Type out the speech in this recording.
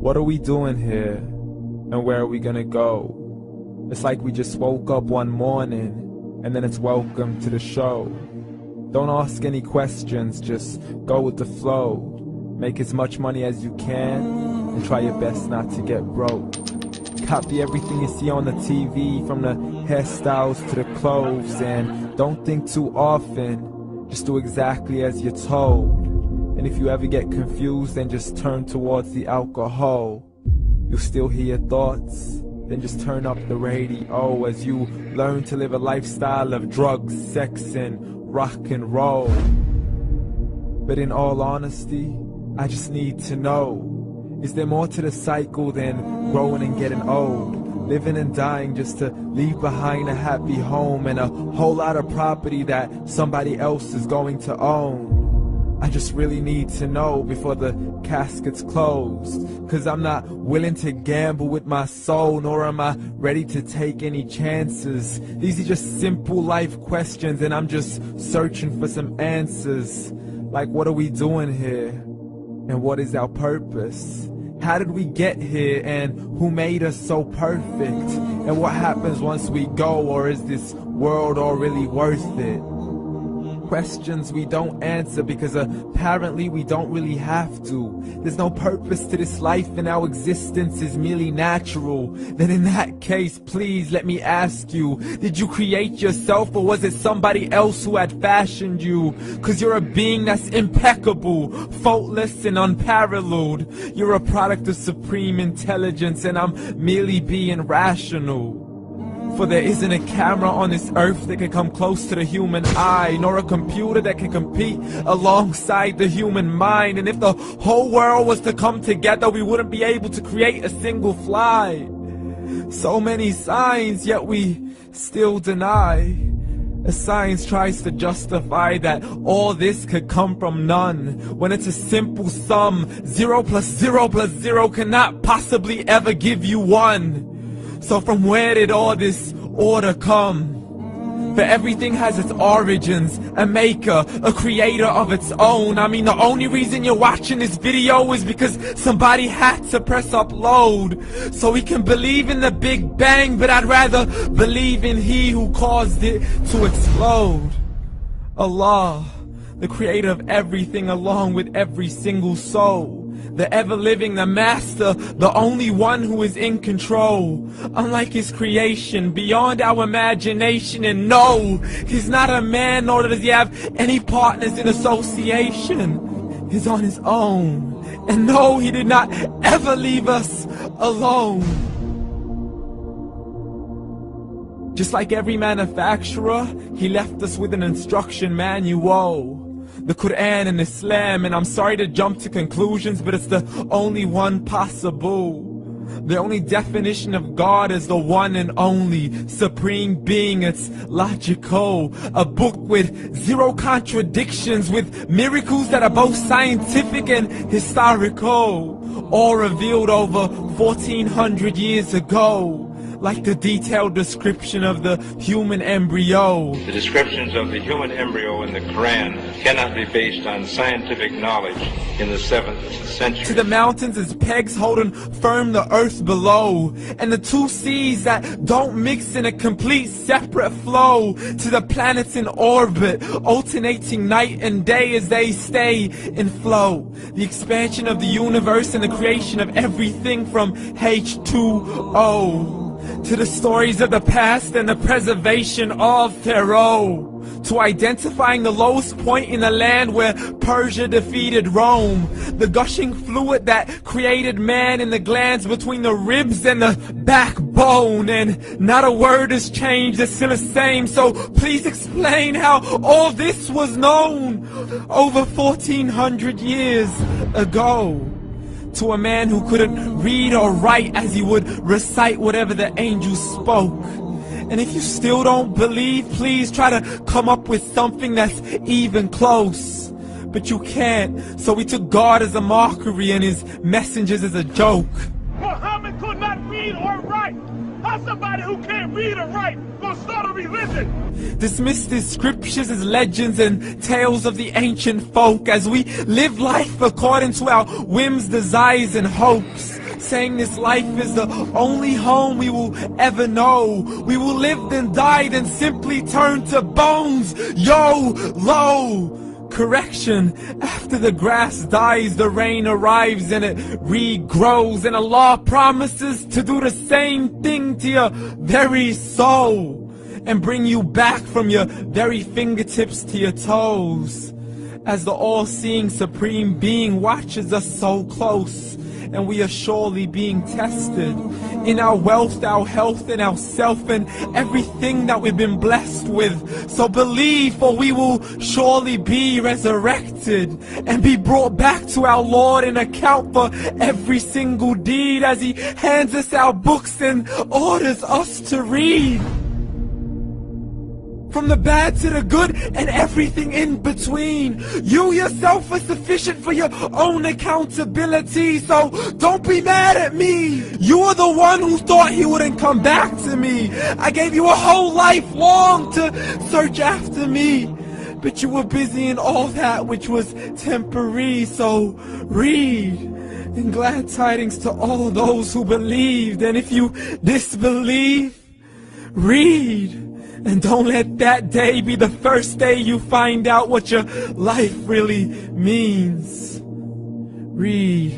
What are we doing here? And where are we gonna go? It's like we just woke up one morning, and then it's welcome to the show. Don't ask any questions, just go with the flow. Make as much money as you can, and try your best not to get broke. Copy everything you see on the TV, from the hairstyles to the clothes, and don't think too often, just do exactly as you're told. And if you ever get confused, then just turn towards the alcohol. You'll still hear your thoughts, then just turn up the radio as you learn to live a lifestyle of drugs, sex, and rock and roll. But in all honesty, I just need to know, is there more to the cycle than growing and getting old? Living and dying just to leave behind a happy home and a whole lot of property that somebody else is going to own. I just really need to know before the casket's closed, 'cause I'm not willing to gamble with my soul, nor am I ready to take any chances. These are just simple life questions, and I'm just searching for some answers. Like, what are we doing here? And what is our purpose? How did we get here, and who made us so perfect? And what happens once we go, or is this world all really worth it? Questions we don't answer because apparently we don't really have to. There's no purpose to this life and our existence is merely natural. Then in that case, please let me ask you, did you create yourself, or was it somebody else who had fashioned you? 'Cause you're a being that's impeccable, faultless and unparalleled. You're a product of supreme intelligence, and I'm merely being rational. For there isn't a camera on this earth that can come close to the human eye, nor a computer that can compete alongside the human mind. And if the whole world was to come together, we wouldn't be able to create a single fly. So many signs, yet we still deny. As science tries to justify that all this could come from none, when it's a simple sum. 0 plus 0 plus 0 cannot possibly ever give you 1. So from where did all this order come? For everything has its origins, a maker, a creator of its own. I mean, the only reason you're watching this video is because somebody had to press upload. So we can believe in the Big Bang, but I'd rather believe in He who caused it to explode. Allah, the creator of everything along with every single soul. The ever-living, the master, the only one who is in control. Unlike his creation, beyond our imagination. And no, he's not a man, nor does he have any partners in association. He's on his own. And no, he did not ever leave us alone. Just like every manufacturer, he left us with an instruction manual. The Quran and Islam, and I'm sorry to jump to conclusions, but it's the only one possible. The only definition of God is the one and only supreme being. It's logical, a book with 0 contradictions, with miracles that are both scientific and historical, all revealed over 1400 years ago. Like the detailed description of the human embryo. The descriptions of the human embryo in the Quran cannot be based on scientific knowledge in the 7th century. To the mountains as pegs holding firm the earth below, and the 2 seas that don't mix in a complete separate flow. To the planets in orbit, alternating night and day as they stay in flow. The expansion of the universe and the creation of everything from H2O. To the stories of the past and the preservation of Pharaoh. To identifying the lowest point in the land where Persia defeated Rome. The gushing fluid that created man in the glands between the ribs and the backbone. And not a word has changed, it's still the same. So please explain how all this was known over 1400 years ago. To a man who couldn't read or write, as he would recite whatever the angels spoke. And if you still don't believe, please try to come up with something that's even close. But you can't, so we took God as a mockery and his messengers as a joke. Muhammad could not read or write. How somebody who can't read or write gonna start a religion? Dismiss these scriptures as legends and tales of the ancient folk, as we live life according to our whims, desires, and hopes. saying this life is the only home we will ever know. We will live then die then simply turn to bones. YOLO! Correction, after the grass dies, the rain arrives and it regrows, and Allah promises to do the same thing to your very soul and bring you back from your very fingertips to your toes, as the all-seeing supreme being watches us so close, and we are surely being tested in our wealth, our health, and our self, and everything that we've been blessed with. So believe, for we will surely be resurrected and be brought back to our Lord and account for every single deed, as He hands us our books and orders us to read. From the bad to the good and everything in between. You yourself are sufficient for your own accountability, so don't be mad at me. You are the one who thought He wouldn't come back to me. I gave you a whole life long to search after me, but you were busy in all that which was temporary. So read, and glad tidings to all those who believed. And if you disbelieve, read. And don't let that day be the first day you find out what your life really means. Read.